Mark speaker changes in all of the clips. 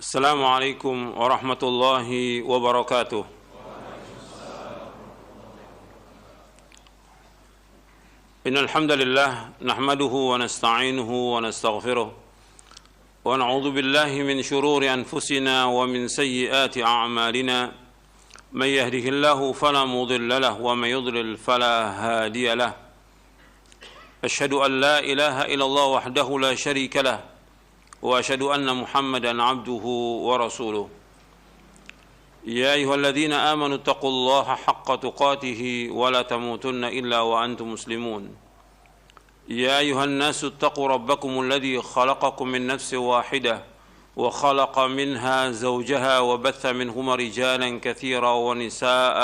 Speaker 1: السلام عليكم ورحمة الله وبركاته. إن الحمد لله نحمده ونستعينه ونستغفره ونعوذ بالله من شرور أنفسنا ومن سيئات أعمالنا من يهده الله فلا مضل له ومن يضلل فلا هادي له أشهد أن لا إله إلا الله وحده لا شريك له وأشهد أن محمدًا عبده ورسوله يا أيها الذين آمنوا اتقوا الله حق تقاته ولا تموتن إلا وأنتم مسلمون يا أيها الناس اتقوا ربكم الذي خلقكم من نفس واحدة وخلق منها زوجها وبث منهما رجالا كثيرا ونساء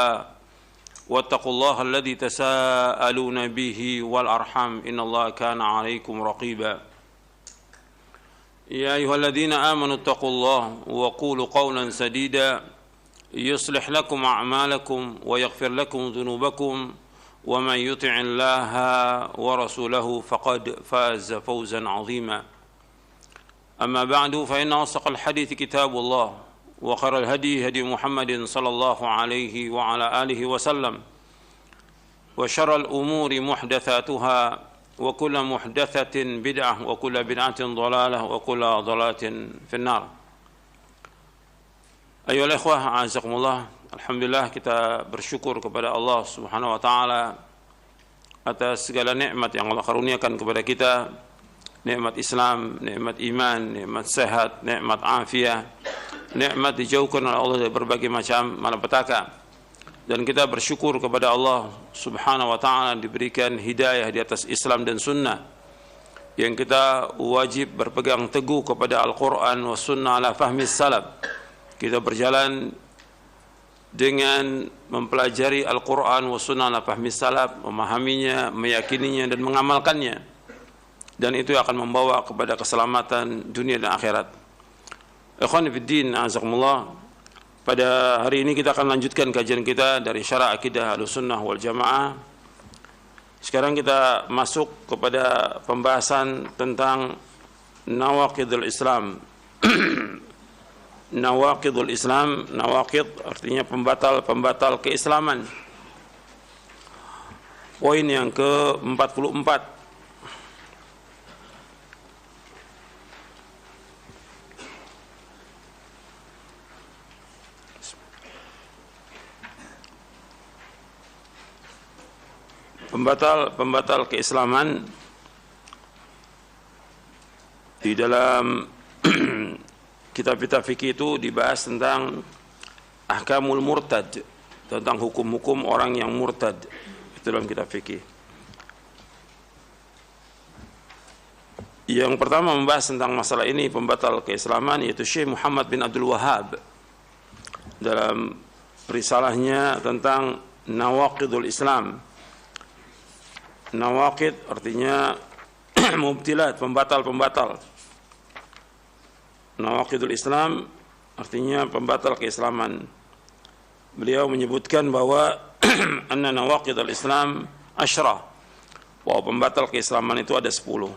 Speaker 1: واتقوا الله الذي تساءلون به والأرحام إن الله كان عليكم رقيبا يا أيها الذين آمنوا اتقوا الله وقولوا قولا سديدا يصلح لكم أعمالكم ويغفر لكم ذنوبكم ومن يطع الله ورسوله فقد فاز فوزا عظيما أما بعد فإن أصدق الحديث كتاب الله وخير الهدي هدي محمد صلى الله عليه وعلى آله وسلم وشر الأمور محدثاتها وكل محدثة بدعة وكل بدعة ضلالة وكل ضلالة في النار. Ayolah ikhwah, a'azakumullah. Alhamdulillah kita bersyukur kepada Allah Subhanahu wa taala atas segala nikmat yang Allah karuniakan kepada kita. Nikmat Islam, nikmat iman, nikmat sehat, nikmat afiah, nikmat dijauhkan oleh Allah dari berbagai macam malapetaka. Dan kita bersyukur kepada Allah Subhanahu wa taala diberikan hidayah di atas Islam dan sunnah, yang kita wajib berpegang teguh kepada Al-Quran wa sunnah ala fahmi salaf. Kita berjalan dengan mempelajari Al-Quran wa sunnah ala fahmi salaf, memahaminya, meyakininya dan mengamalkannya, dan itu akan membawa kepada keselamatan dunia dan akhirat. Ikhwan fiddin, azakumullah. Pada hari ini kita akan lanjutkan kajian kita dari Syarah Akidah Ahlussunnah wal Jamaah. Sekarang kita masuk kepada pembahasan tentang nawaqidul Islam. Nawaqidul Islam, nawaqid artinya pembatal-pembatal keislaman. Poin yang ke-44. Pembatal keislaman. Di dalam kitab-kitab fikih itu dibahas tentang ahkamul murtad, tentang hukum-hukum orang yang murtad. Itu dalam kitab fikih. Yang pertama membahas tentang masalah ini, pembatal keislaman, yaitu Syekh Muhammad bin Abdul Wahhab dalam risalahnya tentang Nawaqidul Islam. Nawaqid artinya mubtilat, pembatal-pembatal. Nawaqidul Islam artinya pembatal keislaman. Beliau menyebutkan bahwa anna nawaqidul Islam asyrah, bahwa pembatal keislaman itu ada 10.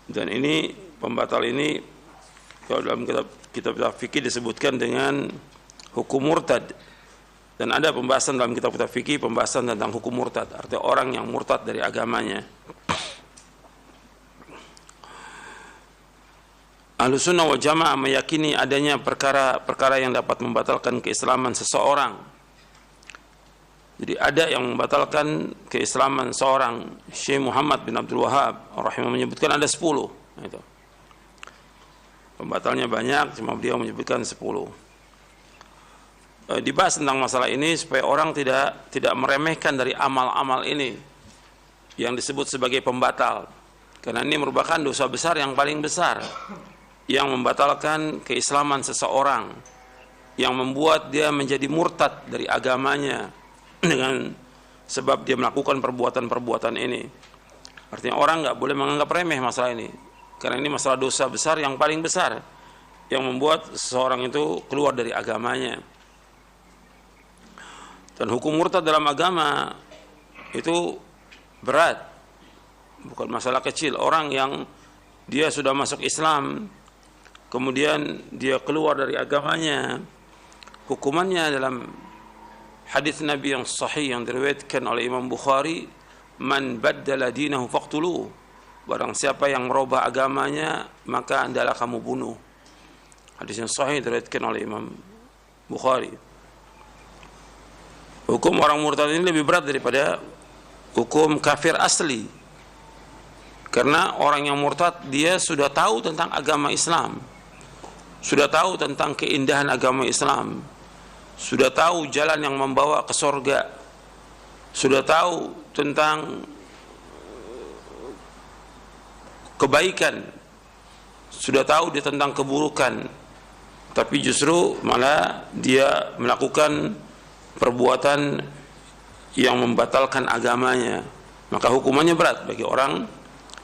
Speaker 1: Dan ini pembatal ini kalau dalam kitab fikih disebutkan dengan hukum murtad. Dan ada pembahasan dalam kitab-kitab fikih, pembahasan tentang hukum murtad, artinya orang yang murtad dari agamanya. Ahlussunnah wal Jamaah meyakini adanya perkara-perkara yang dapat membatalkan keislaman seseorang. Jadi ada yang membatalkan keislaman seorang. Syekh Muhammad bin Abdul Wahhab rahimahullah menyebutkan ada 10. Itu. Pembatalnya banyak, cuma beliau menyebutkan 10. Dibahas tentang masalah ini supaya orang tidak meremehkan dari amal-amal ini yang disebut sebagai pembatal, karena ini merupakan dosa besar yang paling besar yang membatalkan keislaman seseorang, yang membuat dia menjadi murtad dari agamanya dengan sebab dia melakukan perbuatan-perbuatan ini. Artinya orang nggak boleh menganggap remeh masalah ini, karena ini masalah dosa besar yang paling besar yang membuat seseorang itu keluar dari agamanya. Dan hukum murtad dalam agama itu berat, bukan masalah kecil. Orang yang dia sudah masuk Islam, kemudian dia keluar dari agamanya, hukumannya dalam hadis Nabi yang sahih yang diriwayatkan oleh Imam Bukhari, man baddala dinahu faqtuluh, barang siapa yang merubah agamanya maka hendaklah kamu bunuh. Hadis yang sahih diriwayatkan oleh Imam Bukhari. Hukum orang murtad ini lebih berat daripada hukum kafir asli, karena orang yang murtad dia sudah tahu tentang agama Islam, sudah tahu tentang keindahan agama Islam, sudah tahu jalan yang membawa ke surga, sudah tahu tentang kebaikan, sudah tahu dia tentang keburukan, tapi justru malah dia melakukan perbuatan yang membatalkan agamanya, maka hukumannya berat bagi orang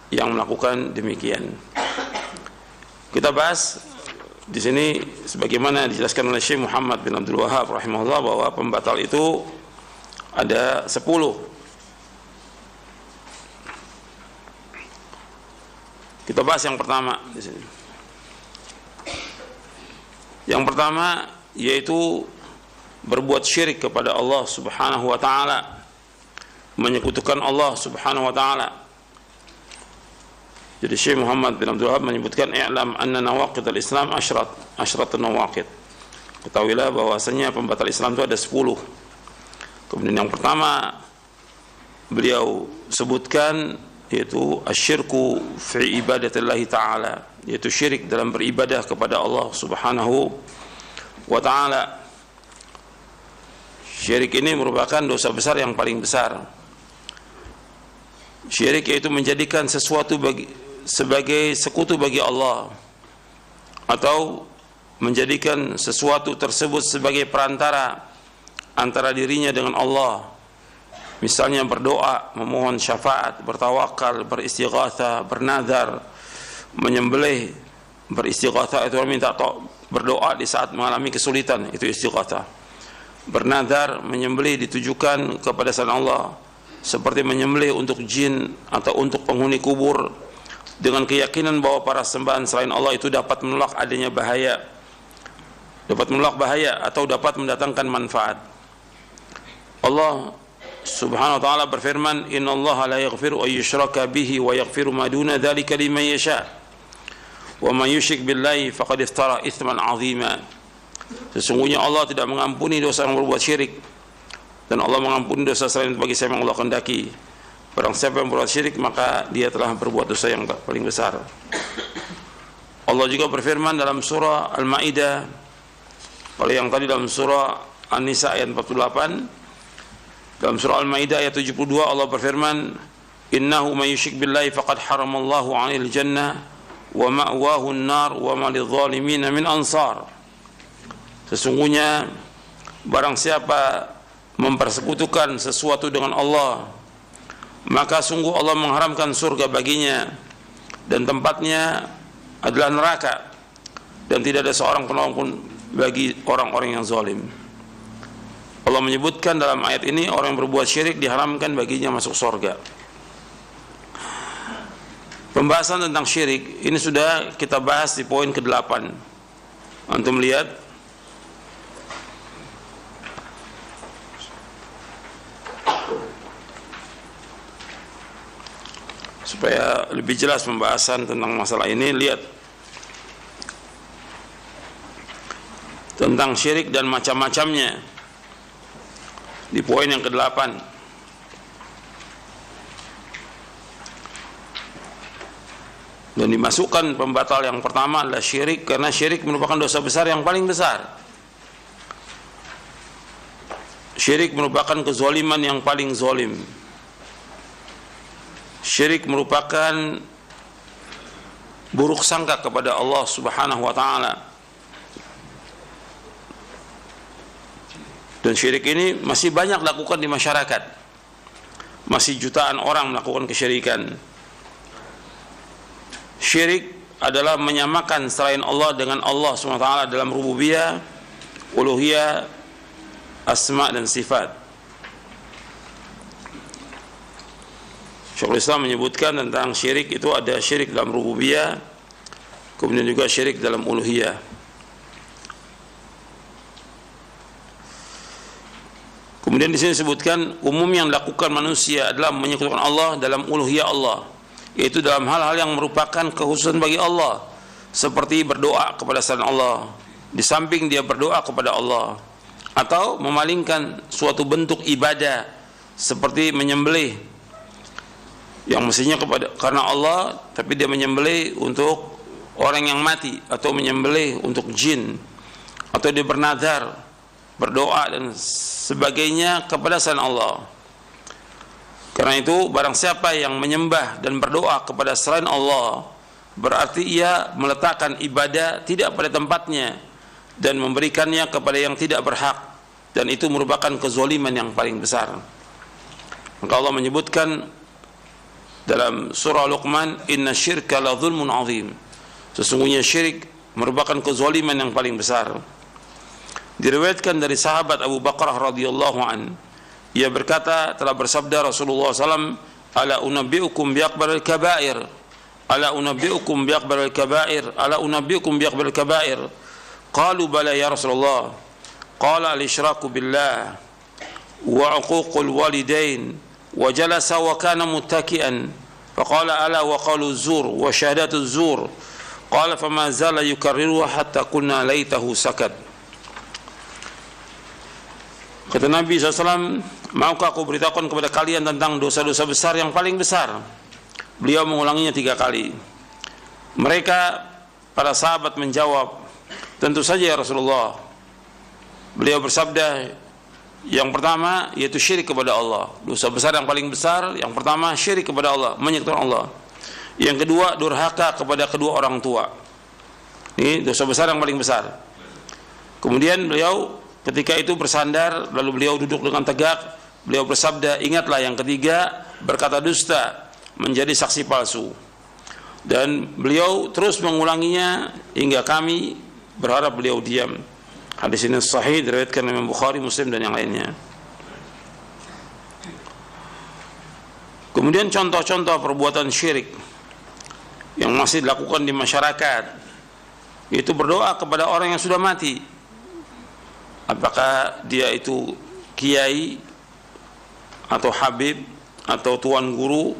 Speaker 1: yang melakukan demikian. Kita bahas di sini sebagaimana dijelaskan oleh Syekh Muhammad bin Abdul Wahhab rahimahullah bahwa pembatal itu ada 10. Kita bahas yang pertama di sini. Yang pertama yaitu berbuat syirik kepada Allah Subhanahu wa taala, menyekutukan Allah Subhanahu wa taala. Jadi Syekh Muhammad bin Abdul Wahhab menyebutkan i'lam anna nawaqid al-Islam asyratun nawaqid. Ketahuilah bahwasanya pembatal Islam itu ada 10. Kemudian yang pertama beliau sebutkan yaitu asyirku fi ibadatillahi ta'ala, yaitu syirik dalam beribadah kepada Allah Subhanahu wa ta'ala. Syirik ini merupakan dosa besar yang paling besar. Syirik yaitu menjadikan sesuatu sebagai sekutu bagi Allah, atau menjadikan sesuatu tersebut sebagai perantara antara dirinya dengan Allah. Misalnya berdoa, memohon syafaat, bertawakal, beristighatsah, bernazar, menyembelih. Beristighatsah itu minta berdoa di saat mengalami kesulitan, itu istighatsah. Bernazar, menyembelih ditujukan kepada selain Allah, seperti menyembelih untuk jin atau untuk penghuni kubur, dengan keyakinan bahwa para sembahan selain Allah itu dapat menolak adanya bahaya, dapat menolak bahaya atau dapat mendatangkan manfaat. Allah Subhanahu wa ta'ala berfirman, innallaha la yaghfiru an yushraka bihi wa yaghfiru ma duna dzalika liman yasha wa man yusyrik billahi faqad iftara itsman 'azima. Sesungguhnya Allah tidak mengampuni dosa yang berbuat syirik, dan Allah mengampuni dosa selain bagi siapa yang Allah kehendaki. Barang siapa yang berbuat syirik maka dia telah berbuat dosa yang paling besar. Allah juga berfirman dalam surah Al-Maidah, kalau yang tadi dalam surah An-Nisa ayat 48, dalam surah Al-Maidah ayat 72 Allah berfirman, innahu may yusyrik billahi faqad haramallahu 'anil jannah wa ma'wahu an-nar wa ma lidh-dhalimin min ansar. Sesungguhnya barang siapa mempersekutukan sesuatu dengan Allah, maka sungguh Allah mengharamkan surga baginya, dan tempatnya adalah neraka, dan tidak ada seorang penolong pun bagi orang-orang yang zalim. Allah menyebutkan dalam ayat ini orang yang berbuat syirik diharamkan baginya masuk surga. Pembahasan tentang syirik ini sudah kita bahas di poin ke-8. Antum lihat supaya lebih jelas pembahasan tentang masalah ini, lihat tentang syirik dan macam-macamnya di poin yang ke-8. Dan dimasukkan pembatal yang pertama adalah syirik, karena syirik merupakan dosa besar yang paling besar. Syirik merupakan kezaliman yang paling zalim. Syirik merupakan buruk sangka kepada Allah Subhanahu wa ta'ala. Dan syirik ini masih banyak dilakukan di masyarakat. Masih jutaan orang melakukan kesyirikan. Syirik adalah menyamakan selain Allah dengan Allah SWT dalam rububiyah, uluhiyah, asma dan sifat. Syekhul Islam menyebutkan tentang syirik itu ada syirik dalam rububiyah, kemudian juga syirik dalam uluhiyah. Kemudian di sini disebutkan umum yang dilakukan manusia adalah menyekutukan Allah dalam uluhiyah Allah, yaitu dalam hal-hal yang merupakan kekhususan bagi Allah, seperti berdoa kepada selain Allah, di samping dia berdoa kepada Allah, atau memalingkan suatu bentuk ibadah seperti menyembelih yang mestinya karena Allah, tapi dia menyembelih untuk orang yang mati, atau menyembelih untuk jin, atau dia bernazar, berdoa dan sebagainya kepada selain Allah. Karena itu barang siapa yang menyembah dan berdoa kepada selain Allah, berarti ia meletakkan ibadah tidak pada tempatnya dan memberikannya kepada yang tidak berhak, dan itu merupakan kezaliman yang paling besar. Maka Allah menyebutkan dalam surah Luqman, inna syirka la zulmun azim, sesungguhnya syirik merupakan kezaliman yang paling besar. Diriwayatkan dari sahabat Abu Bakrah radhiyallahu an, ia berkata, telah bersabda Rasulullah SAW, ala unabbiukum biakbaril kabair, ala unabbiukum biakbaril kabair, ala unabbiukum biakbaril kabair. Qalu bala ya Rasulullah. Qala al-isyraku billah wa uququl walidain wa jalasa wa kana muttaki'an. Faqala ala wa qalu zur wa syahadatu zur. Qala fama zala yukarriruha hatta qulna laitahu sakat. Kata Nabi SAW, maukah aku beritahukan kepada kalian tentang dosa-dosa besar yang paling besar? Beliau mengulanginya 3 kali. Mereka, para sahabat menjawab, tentu saja ya Rasulullah. Beliau bersabda, yang pertama yaitu syirik kepada Allah. Dosa besar yang paling besar, yang pertama syirik kepada Allah, menyekutukan Allah. Yang kedua durhaka kepada kedua orang tua. Ini dosa besar yang paling besar. Kemudian beliau ketika itu bersandar, lalu beliau duduk dengan tegak. Beliau bersabda, ingatlah yang ketiga, berkata dusta, menjadi saksi palsu. Dan beliau terus mengulanginya hingga kami berharap beliau diam. Hadis ini sahih, diriwayatkan Imam Bukhari, Muslim dan yang lainnya. Kemudian contoh-contoh perbuatan syirik yang masih dilakukan di masyarakat, yaitu berdoa kepada orang yang sudah mati. Apakah dia itu kiai atau habib atau tuan guru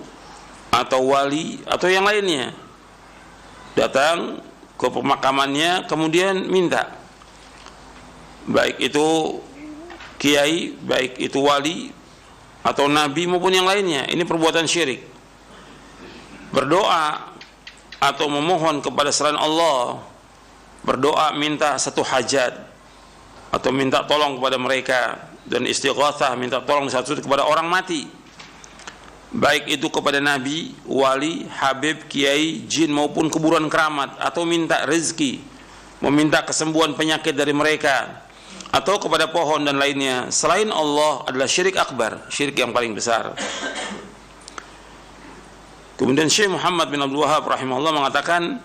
Speaker 1: atau wali atau yang lainnya, datang ke pemakamannya kemudian minta, baik itu kiai, baik itu wali atau nabi maupun yang lainnya. Ini perbuatan syirik. Berdoa atau memohon kepada selain Allah, berdoa minta satu hajat atau minta tolong kepada mereka, dan istighatsah minta tolong satu kepada orang mati, baik itu kepada nabi, wali, habib, kiai, jin maupun kuburan keramat, atau minta rezeki, meminta kesembuhan penyakit dari mereka, atau kepada pohon dan lainnya selain Allah, adalah syirik akbar, syirik yang paling besar. Kemudian Syekh Muhammad bin Abdul Wahhab rahimahullah mengatakan,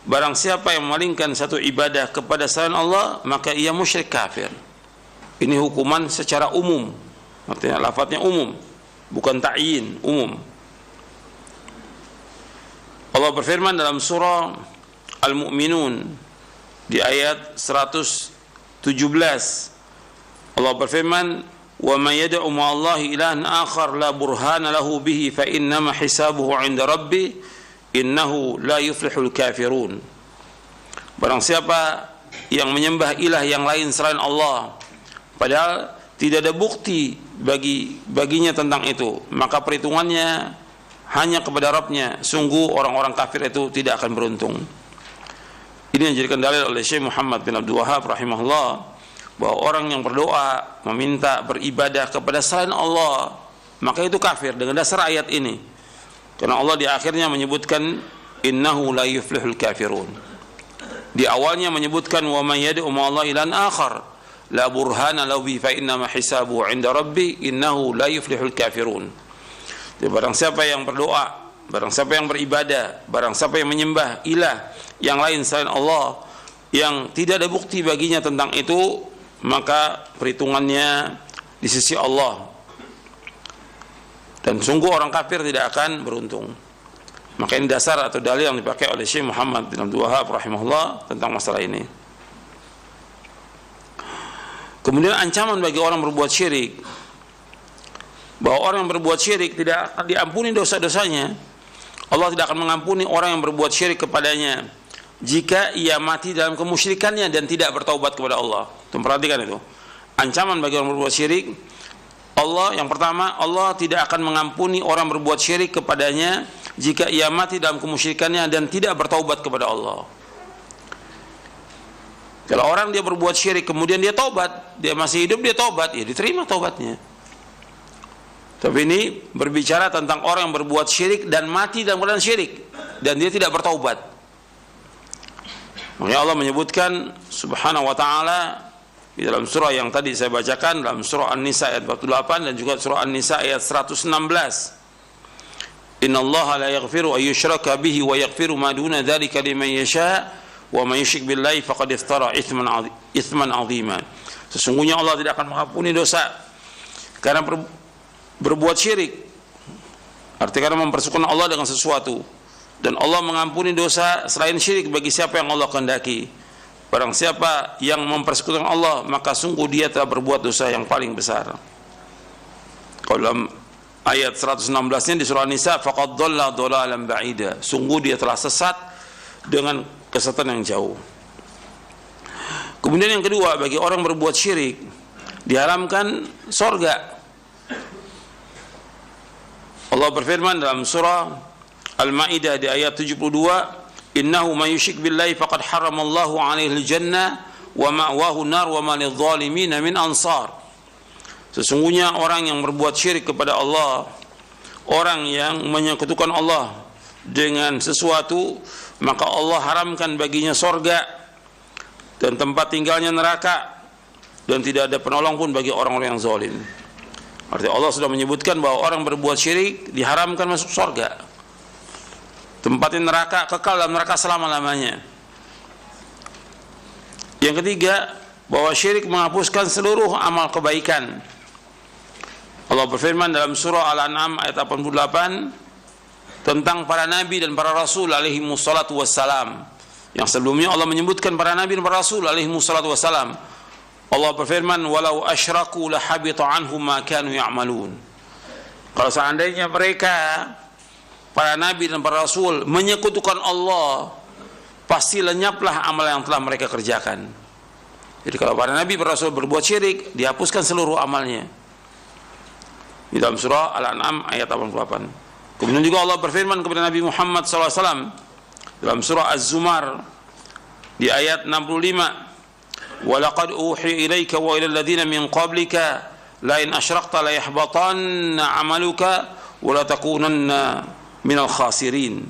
Speaker 1: barang siapa yang memalingkan satu ibadah kepada selain Allah, maka ia musyrik kafir. Ini hukuman secara umum, artinya lafadznya umum, bukan ta'yin, umum. Allah berfirman dalam surah Al-Mu'minun di ayat 117, Allah berfirman, wa may yad'u ma'allahi ilahan akhar la burhana lahu bihi fa innama hisabuhu 'inda rabbi innahu la yuflihul kafirun. Barang siapa yang menyembah ilah yang lain selain Allah, padahal tidak ada bukti baginya tentang itu, maka perhitungannya hanya kepada Rabbnya, sungguh orang-orang kafir itu tidak akan beruntung. Ini yang dijadikan dalil oleh Syekh Muhammad bin Abdul Wahhab rahimahullah, bahwa orang yang berdoa, meminta, beribadah kepada selain Allah, maka itu kafir dengan dasar ayat ini. Karena Allah di akhirnya menyebutkan innahu la yuflihul kafirun. Di awalnya menyebutkan wa may yad'u ma'allahi ilahan akhar la burhana lahu bi fa innama hisabuhu 'inda rabbi innahu la yuflihul kafirun. Jadi barang siapa yang berdoa, barang siapa yang beribadah, barang siapa yang menyembah ilah yang lain selain Allah yang tidak ada bukti baginya tentang itu, maka perhitungannya di sisi Allah Dan sungguh orang kafir tidak akan beruntung. Maka ini dasar atau dalil yang dipakai oleh Syekh Muhammad bin Abdul Wahhab rahimahullah tentang masalah ini. Kemudian ancaman bagi orang berbuat syirik, bahwa orang yang berbuat syirik tidak akan diampuni dosa-dosanya. Allah tidak akan mengampuni orang yang berbuat syirik kepadanya jika ia mati dalam kemusyrikannya dan tidak bertaubat kepada Allah. Perhatikan itu. Ancaman bagi orang berbuat syirik, Allah yang pertama, Allah tidak akan mengampuni orang berbuat syirik kepadanya jika ia mati dalam kemusyrikannya dan tidak bertaubat kepada Allah. Kalau orang dia berbuat syirik kemudian dia taubat, dia masih hidup dia taubat, ya diterima taubatnya. Tapi ini berbicara tentang orang yang berbuat syirik dan mati dalam keadaan syirik dan dia tidak bertaubat. Makanya Allah menyebutkan subhanahu wa ta'ala di dalam surah yang tadi saya bacakan, dalam surah An-Nisa ayat 48 dan juga surah An-Nisa ayat 116. Innallaha la yaghfiru an yushraka bihi wa yaghfiru ma duna dzalika liman yasha' wa may yusyrik billahi faqad iftara itsman 'azima. Sesungguhnya Allah tidak akan mengampuni dosa karena berbuat syirik. Artinya karena mempersekutukan Allah dengan sesuatu. Dan Allah mengampuni dosa selain syirik bagi siapa yang Allah kehendaki. Barang siapa yang mempersekutukan Allah, maka sungguh dia telah berbuat dosa yang paling besar. Kalau dalam ayat 116-nya di surah An-Nisa, faqad dhalla dhalalan ba'ida. Sungguh dia telah sesat dengan kesesatan yang jauh. Kemudian yang kedua, bagi orang berbuat syirik diharamkan sorga. Allah berfirman dalam surah Al-Maidah di ayat 72, innahu may yusyrik billahi faqad haramallahu 'alaihi al-jannah wa ma'wahu nar wa ma lidh-dhalimin min ansar. Sesungguhnya orang yang berbuat syirik kepada Allah, orang yang menyekutukan Allah dengan sesuatu, maka Allah haramkan baginya sorga dan tempat tinggalnya neraka, dan tidak ada penolong pun bagi orang-orang yang zalim. Artinya Allah sudah menyebutkan bahwa orang berbuat syirik diharamkan masuk sorga, tempatnya neraka, kekal dalam neraka selama-lamanya. Yang ketiga, bahwa syirik menghapuskan seluruh amal kebaikan. Allah berfirman dalam surah Al-An'am ayat 88 tentang para nabi dan para rasul alaihi wassalatu wassalam. Yang sebelumnya Allah menyebutkan para nabi dan para rasul alaihi wassalatu wassalam. Allah berfirman, walau asyraku lahabita anhum ma kanu ya'malun. Kalau seandainya mereka, para nabi dan para rasul, menyekutukan Allah, pasti lenyaplah amal yang telah mereka kerjakan. Jadi kalau para nabi dan para rasul berbuat syirik, dihapuskan seluruh amalnya. Di dalam surah Al-An'am ayat 88. Kemudian juga Allah berfirman kepada Nabi Muhammad SAW dalam surah Az-Zumar di ayat 65, walaqad uhiya ilaika wa ila alladziina min qablika la in asyrakta la yahbatanna 'amaluka wa la takunanna minal khasirin.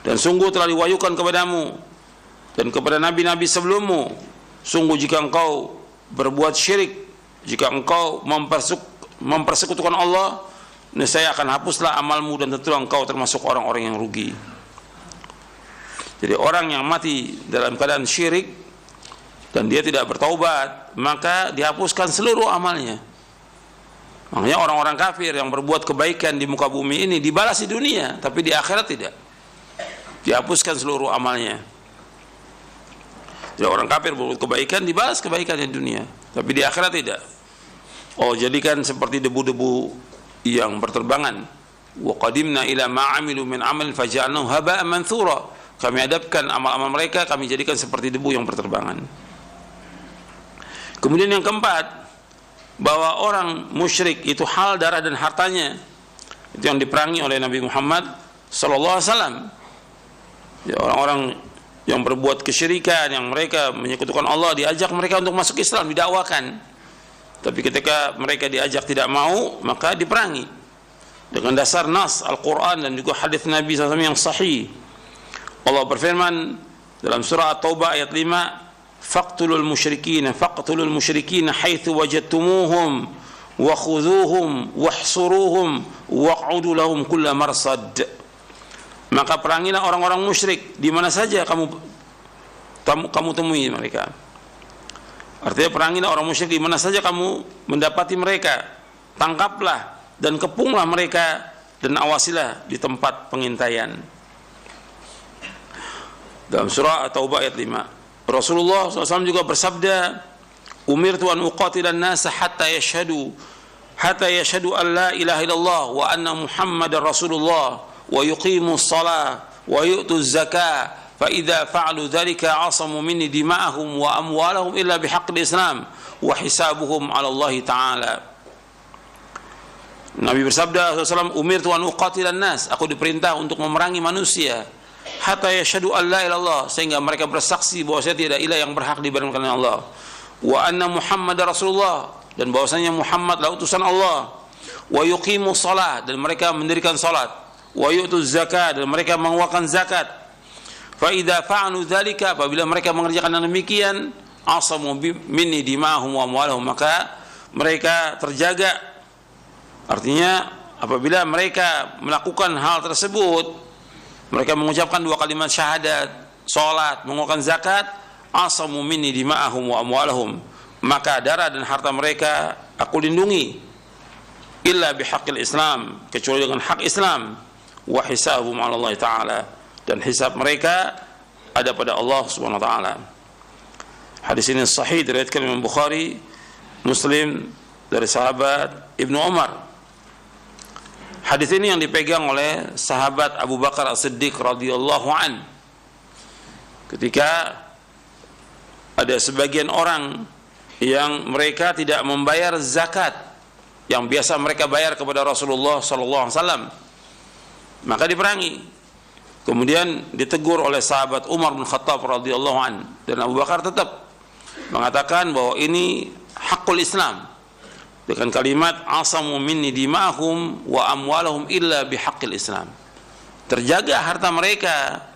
Speaker 1: Dan sungguh telah diwahyukan kepadamu dan kepada nabi-nabi sebelummu, sungguh jika engkau berbuat syirik, jika engkau mempersekutukan Allah, niscaya akan hapuslah amalmu dan tentu engkau termasuk orang-orang yang rugi. Jadi orang yang mati dalam keadaan syirik dan dia tidak bertaubat, maka dihapuskan seluruh amalnya. Makanya orang-orang kafir yang berbuat kebaikan di muka bumi ini dibalas di dunia, tapi di akhirat tidak. Dihapuskan seluruh amalnya. Jadi orang kafir berbuat kebaikan dibalas kebaikan di dunia, tapi di akhirat tidak. Oh, jadikan seperti debu-debu yang berterbangan. Wa qadimna ila ma 'amilu min 'amal faj'alnahu haba'an manthura. Kami adapkan amal-amal mereka, kami jadikan seperti debu yang berterbangan. Kemudian yang keempat, bahwa orang musyrik itu hal darah dan hartanya itu yang diperangi oleh Nabi Muhammad sallallahu alaihi wasallam. Ya, orang-orang yang berbuat kesyirikan, yang mereka menyekutukan Allah, diajak mereka untuk masuk Islam, didakwakan. Tapi ketika mereka diajak tidak mau, maka diperangi dengan dasar nas Al-Quran dan juga hadis Nabi SAW yang sahih. Allah berfirman dalam surah At-Taubah ayat 5, faqtulul musyrikina haitsu wajadtumuhum wa khudhuhum wahsuruhum waq'udu lahum kulla marsad. Maka perangilah orang-orang musyrik di mana saja kamu temui mereka. Artinya perangilah orang musyrik di mana saja kamu mendapati mereka, tangkaplah dan kepunglah mereka dan awasilah di tempat pengintaian. Dalam surah At-Taubah ayat 5, Rasulullah SAW juga bersabda, umirtu an uqatilan nasa hatta yashhadu an la ilaha illallah wa anna Muhammadar Rasulullah wa yuqimu shalah wa yu'tu zakah fa idza fa'alu dzalika 'asamu minni dima'ahum wa amwalahum illa bihaqqil Islam wa hisabuhum 'ala Allah taala. Nabi bersabda SAW, umirtu an uqatilan nas, aku diperintah untuk memerangi manusia hatta yashhadu an la ilaha illallah, sehingga mereka bersaksi bahwa saya tidak ilah yang berhak diibadahkan oleh Allah, wa anna Muhammadar Rasulullah, dan bahwasanya Muhammad adalah utusan Allah, wa yuqimu shalah, dan mereka mendirikan salat, wa yu'tu zakat, dan mereka mengeluarkan zakat. Fa idza fa'alu dzalika, apabila mereka mengerjakan demikian, asamu minni dima'ahum wa amwalahum, maka mereka terjaga. Artinya apabila mereka melakukan hal tersebut, mereka mengucapkan 2 kalimat syahadat, salat, mengeluarkan zakat, asamu minni dima'ahum wa amwalahum, maka darah dan harta mereka aku lindungi, illa bihaqqil Islam, kecuali dengan hak Islam, wa hisabuhum 'ala Allah taala, dan hisab mereka ada pada Allah Subhanahu wa taala. Hadis ini sahih diriwayatkan Imam Bukhari, Muslim dari sahabat Ibnu Umar. Hadis ini yang dipegang oleh sahabat Abu Bakar As-Siddiq radhiyallahu an. Ketika ada sebagian orang yang mereka tidak membayar zakat yang biasa mereka bayar kepada Rasulullah sallallahu alaihi wasallam, maka diperangi. Kemudian ditegur oleh sahabat Umar bin Khattab radhiyallahu an, dan Abu Bakar tetap mengatakan bahwa ini hakul Islam dengan kalimat asamu minni dima'ahum wa amwalahum illa bihaqqil Islam. Terjaga harta mereka,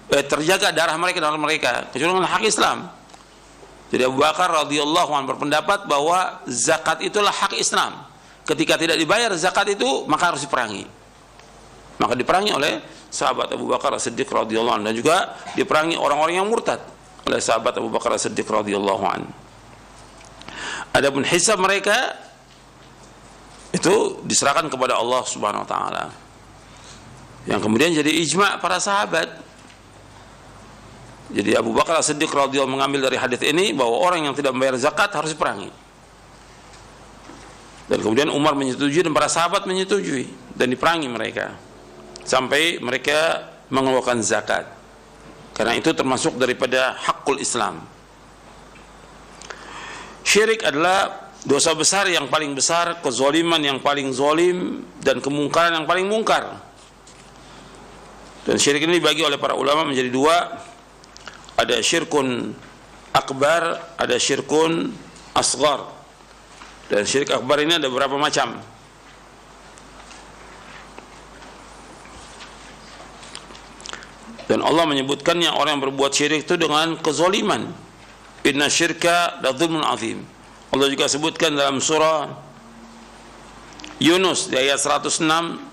Speaker 1: terjaga darah mereka dan harta mereka kecuali dengan hak Islam. Jadi Abu Bakar radhiyallahu anhu berpendapat bahwa zakat itulah hak Islam. Ketika tidak dibayar zakat itu, maka harus diperangi. Maka diperangi oleh sahabat Abu Bakar As-Siddiq radhiyallahu anhu, dan juga diperangi orang-orang yang murtad oleh sahabat Abu Bakar As-Siddiq radhiyallahu anhu. Adapun hisab mereka itu diserahkan kepada Allah Subhanahu wa taala, yang kemudian jadi ijma' para sahabat. Jadi Abu Bakar As-Siddiq radhiyallahu mengambil dari hadis ini bahwa orang yang tidak membayar zakat harus diperangi. Dan kemudian Umar menyetujui dan para sahabat menyetujui, dan diperangi mereka sampai mereka mengeluarkan zakat. Karena itu termasuk daripada hakul Islam. Syirik adalah dosa besar yang paling besar, kezaliman yang paling zalim, dan kemungkaran yang paling mungkar. Dan syirik ini dibagi oleh para ulama menjadi 2. Ada syirkun akbar, ada syirkun asghar. Dan syirik akbar ini ada beberapa macam. Dan Allah menyebutkannya orang yang berbuat syirik itu dengan kezaliman. Inna syirka la dzulmun azim. Allah juga sebutkan dalam surah Yunus di ayat 106,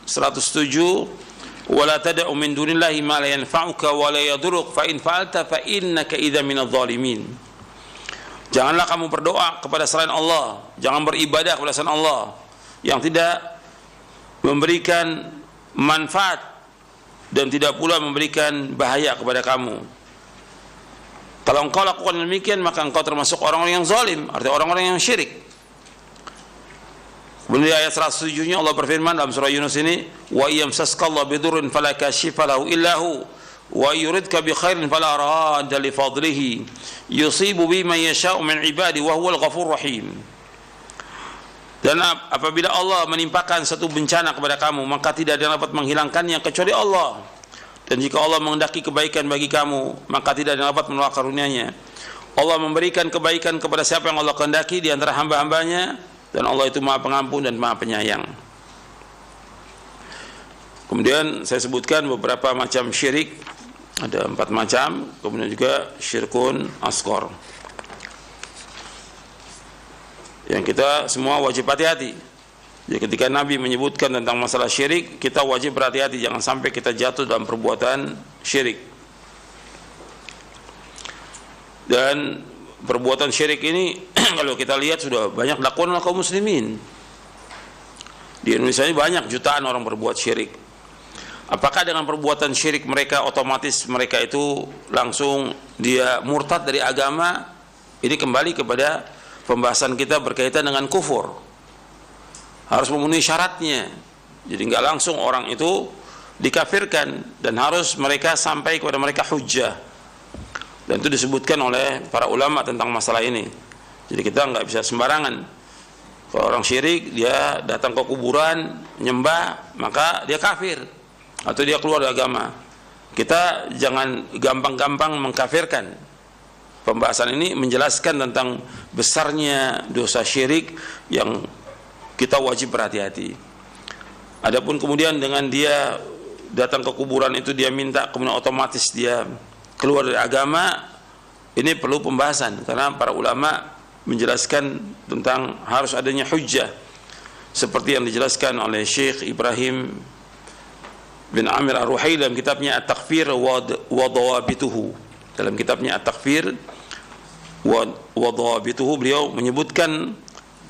Speaker 1: 107, wala tad'u min dunillahi ma la yanfa'uka wa la yadurruk fa in fa'alta fa innaka idza minadh dhalimin. Janganlah kamu berdoa kepada selain Allah, jangan beribadah kepada selain Allah yang tidak memberikan manfaat dan tidak pula memberikan bahaya kepada kamu. Kalau engkau lakukan demikian, maka engkau termasuk orang-orang yang zalim, artinya orang-orang yang syirik. Kemudian ayat 107-nya Allah berfirman dalam surah Yunus ini, wa yamsaskallahu bidurrin fala kashifa lahu illa hu wa yuridka bi khairin fala radda li fadlihi yusibu bi man yasha'u min ibadi wa huwal ghafurur rahim. Dan apabila Allah menimpakan satu bencana kepada kamu, maka tidak ada yang dapat menghilangkannya kecuali Allah. Dan jika Allah menghendaki kebaikan bagi kamu, maka tidak ada yang dapat menolak karunia-Nya. Allah memberikan kebaikan kepada siapa yang Allah kehendaki di antara hamba-hambanya, dan Allah itu Maha Pengampun dan Maha Penyayang. Kemudian saya sebutkan beberapa macam syirik, ada 4 macam. Kemudian juga syirkun asghar, yang kita semua wajib hati-hati. Jadi ketika Nabi menyebutkan tentang masalah syirik, kita wajib berhati-hati jangan sampai kita jatuh dalam perbuatan syirik. Dan perbuatan syirik ini kalau kita lihat sudah banyak dilakukan oleh kaum muslimin. Di Indonesia ini banyak jutaan orang berbuat syirik. Apakah dengan perbuatan syirik mereka otomatis mereka itu langsung dia murtad dari agama? Ini kembali kepada pembahasan kita berkaitan dengan kufur. Harus memenuhi syaratnya. Jadi nggak langsung orang itu dikafirkan, dan harus mereka sampai kepada mereka hujjah. Dan itu disebutkan oleh para ulama tentang masalah ini. Jadi kita nggak bisa sembarangan. Kalau orang syirik, dia datang ke kuburan, nyembah, maka dia kafir atau dia keluar dari agama. Kita jangan gampang-gampang mengkafirkan. Pembahasan ini menjelaskan tentang besarnya dosa syirik yang kita wajib berhati-hati. Adapun kemudian dengan dia datang ke kuburan itu dia minta, kemudian otomatis dia keluar dari agama, ini perlu pembahasan karena para ulama menjelaskan tentang harus adanya hujjah seperti yang dijelaskan oleh Syekh Ibrahim bin Amir Ar-Ruhaili dalam kitabnya At-Takfir wa Dawabituhu. Dalam kitabnya At-Takfir wa Dawabituhu beliau menyebutkan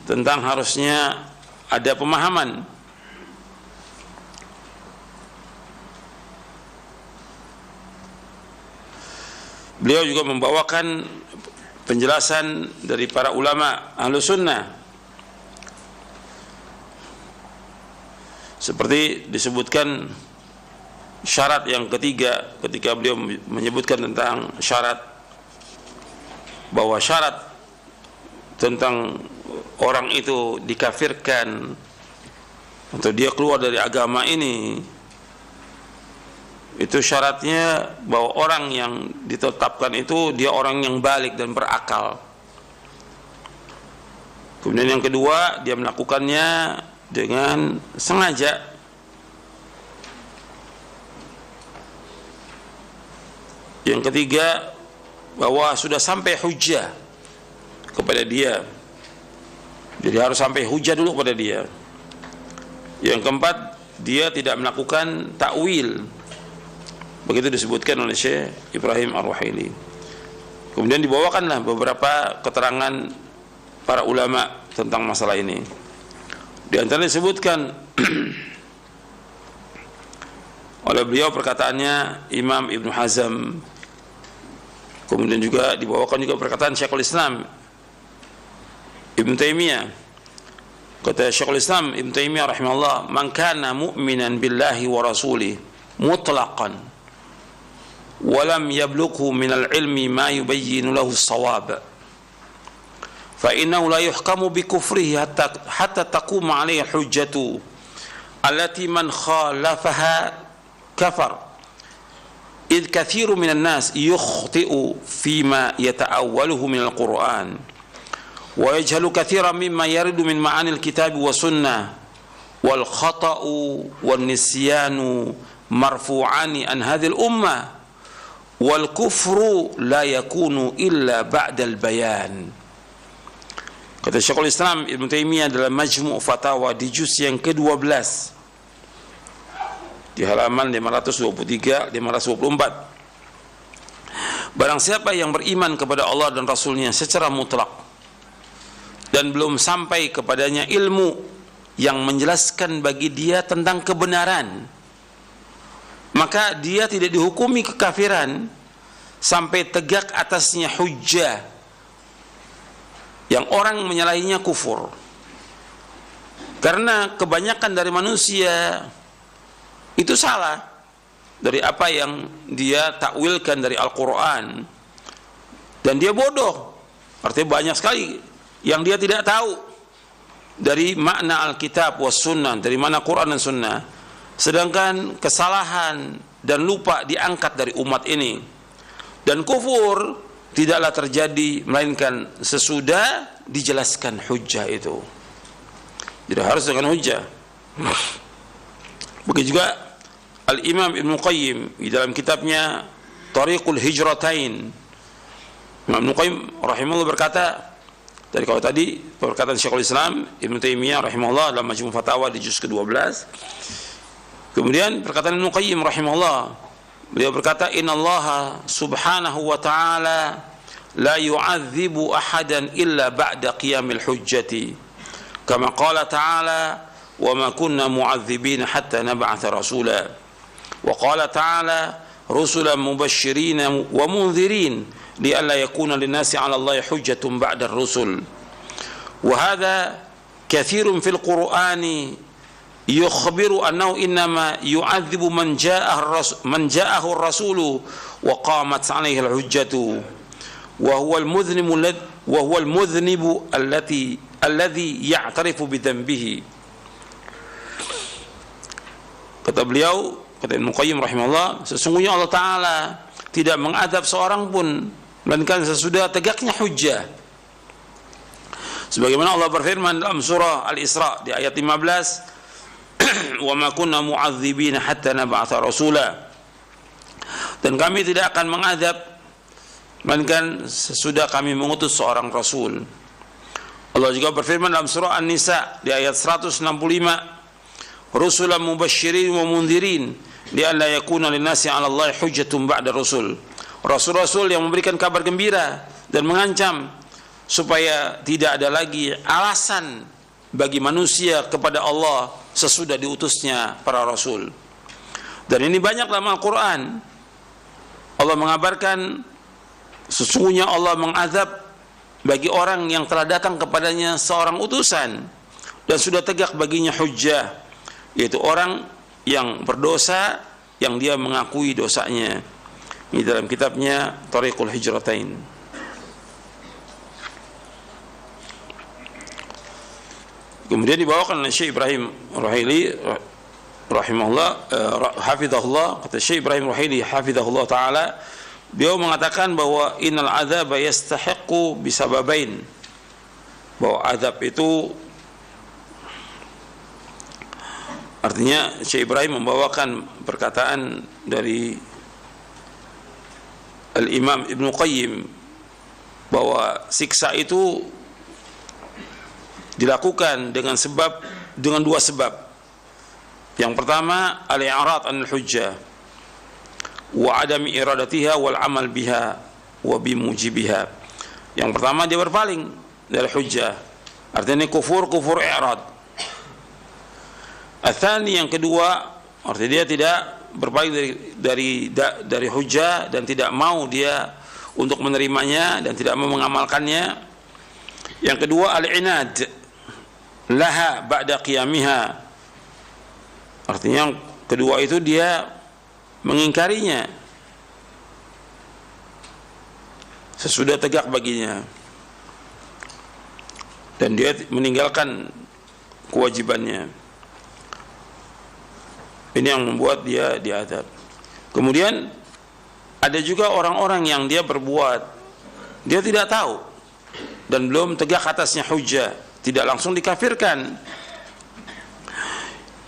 Speaker 1: tentang harusnya ada pemahaman. Beliau juga membawakan penjelasan dari para ulama ahlu sunnah seperti disebutkan syarat yang ketiga ketika beliau menyebutkan tentang syarat, bahwa syarat tentang orang itu dikafirkan atau dia keluar dari agama ini, itu syaratnya bahwa orang yang ditetapkan itu dia orang yang balik dan berakal. Kemudian yang kedua, dia melakukannya dengan sengaja. Yang ketiga, bahwa sudah sampai hujjah kepada dia. Jadi harus sampai hujjah dulu kepada dia. Yang keempat, dia tidak melakukan takwil. Begitu disebutkan oleh Syekh Ibrahim Ar-Ruhaili. Kemudian dibawakanlah beberapa keterangan para ulama tentang masalah ini. Di antara disebutkan oleh beliau perkataannya Imam Ibn Hazm. Kemudian juga dibawakan juga perkataan Syekhul Islam Ibn Taimiyah. Kata Syekhul Islam Ibn Taimiyah rahimahullah, "Man kana mu'minan billahi wa rasulih mutlaqan ولم يبلغه من العلم ما يبين له الصواب فإنه لا يحكم بكفره حتى تقوم عليه الحجة التي من خالفها كفر إذ كثير من الناس يخطئ فيما يتأوله من القرآن ويجهل كثيرا مما يرد من معاني الكتاب والسنة والخطأ والنسيان مرفوعان عن هذه الأمة wal kufru la yakunu illa ba'dal bayan." Kata Syekhul Islam Ibn Taimiyah dalam Majmu' Fatawa di juz yang ke-12 di halaman 523 524, barang siapa yang beriman kepada Allah dan Rasulnya secara mutlak dan belum sampai kepadanya ilmu yang menjelaskan bagi dia tentang kebenaran, maka dia tidak dihukumi kekafiran sampai tegak atasnya hujjah yang orang menyalahinya kufur. Karena kebanyakan dari manusia itu salah dari apa yang dia takwilkan dari Al-Quran, dan dia bodoh. Artinya banyak sekali yang dia tidak tahu dari makna Alkitab was Sunnah, dari mana Quran dan Sunnah. Sedangkan kesalahan dan lupa diangkat dari umat ini, dan kufur tidaklah terjadi melainkan sesudah dijelaskan hujjah itu. Jadi harus dengan hujjah. Begitu juga Al-Imam Ibn Qayyim di dalam kitabnya Tariqul Hijratain, Imam Ibn Qayyim rahimahullah berkata, dari kalau tadi perkataan Syekhul Islam Ibn Taimiyah rahimahullah dalam Majmu' Fatawa di juz ke-12, kemudian perkataan Ibnu Qayyim rahimahullah, beliau berkata, "Innallaha subhanahu wa ta'ala la yu'adzibu ahadan illa ba'da qiyamil hujjati. Kama qala ta'ala, وما كنا معذبين حتى نبعث رسولا وقال تعالى رسلا مبشرين ومنذرين لئلا يكون للناس على الله حجة بعد الرسل وهذا كثير في القرآن يخبر أنه إنما يعذب من جاءه الرسول وقامت عليه الحجة وهو المذنب الذي يعترف بذنبه. Kata beliau, kata Ibnu Qayyim rahimahullah, sesungguhnya Allah Ta'ala tidak mengadab seorang pun melainkan sesudah tegaknya hujjah. Sebagaimana Allah berfirman dalam surah Al-Isra di ayat 15, "Wa ma kunna mu'adzibina hatta nab'atha rasula." Dan kami tidak akan mengadab melainkan sesudah kami mengutus seorang rasul. Allah juga berfirman dalam surah An-Nisa di ayat 165, "Rusulan mubasysyirin wa mundhirin li'alla yakuna lin-nasi 'ala Allahi hujjatun ba'da rusul." Rasul-rasul yang memberikan kabar gembira dan mengancam supaya tidak ada lagi alasan bagi manusia kepada Allah sesudah diutusnya para rasul. Dan ini banyak dalam Al-Quran. Allah mengabarkan sesungguhnya Allah mengazab bagi orang yang telah datang kepadanya seorang utusan dan sudah tegak baginya hujjah, yaitu orang yang berdosa yang dia mengakui dosanya. Ini dalam kitabnya Thariqul Hijratain. Kemudian dibawakan oleh Syekh Ibrahim Ruhaili rahimahullah, hafizahullah, kata Syekh Ibrahim Ruhaili hafizahullah taala, beliau mengatakan bahwa innal adzaba yastahiqqu bisababain, bahwa azab itu, artinya Syekh Ibrahim membawakan perkataan dari Al-Imam Ibnu Qayyim bahwa siksa itu dilakukan dengan dua sebab. Yang pertama, al-i'rad anil hujjah wa adami iradatiha wal amal biha wa bimujibiha. Yang pertama, dia berpaling dari hujjah, artinya kufur i'rad. Atsani, yang kedua, artinya dia tidak berpaling dari hujjah dan tidak mau dia untuk menerimanya dan tidak mau mengamalkannya. Yang kedua, al-inad laha ba'da qiyamiha, artinya yang kedua itu dia mengingkarinya sesudah tegak baginya dan dia meninggalkan kewajibannya. Ini yang membuat dia diazab. Kemudian ada juga orang-orang yang dia berbuat, dia tidak tahu dan belum tegak atasnya hujjah, tidak langsung dikafirkan.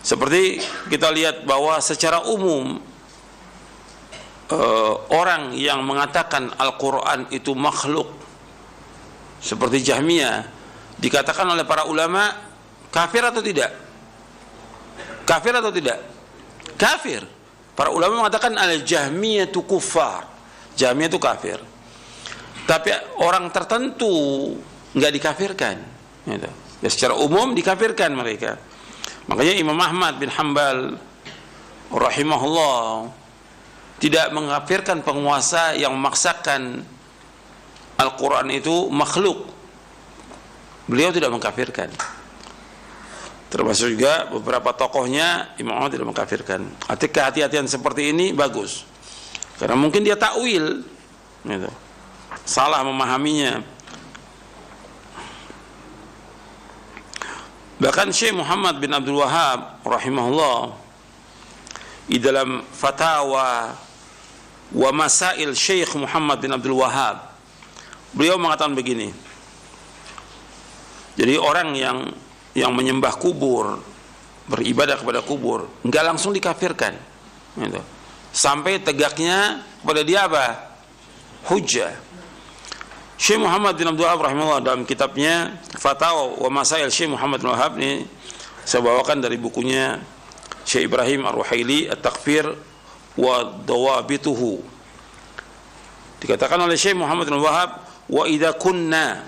Speaker 1: Seperti kita lihat bahwa secara umum orang yang mengatakan Al-Quran itu makhluk, seperti Jahmiyah, dikatakan oleh para ulama kafir atau tidak? Kafir atau tidak? Kafir. Para ulama mengatakan al-Jahmiyah itu kufar, Jahmiyah itu kafir. Tapi orang tertentu enggak dikafirkan, gitu. Ya, secara umum dikafirkan mereka. Makanya Imam Ahmad bin Hanbal rahimahullah tidak mengkafirkan penguasa yang memaksakan Al-Quran itu makhluk. Beliau tidak mengkafirkan. Termasuk juga beberapa tokohnya Imam Ahmad tidak mengkafirkan. Artinya kehati-hatian seperti ini bagus, karena mungkin dia takwil, gitu, salah memahaminya. Bahkan Syekh Muhammad bin Abdul Wahhab rahimahullah di dalam Fatawa wa Masail Syekh Muhammad bin Abdul Wahhab, beliau mengatakan begini. Jadi orang yang menyembah kubur, beribadah kepada kubur, enggak langsung dikafirkan, gitu, sampai tegaknya kepada dia apa? Hujjah. Syekh Muhammad bin Abdul Wahhab rahimahullah dalam kitabnya Fatawa wa Masail Syekh Muhammad bin Wahhab ini saya bawakan dari bukunya Syekh Ibrahim Ar-Ruhaili At-Takfir wa Dawabituhu. Dikatakan oleh Syekh Muhammad bin Wahhab, wa idza kunna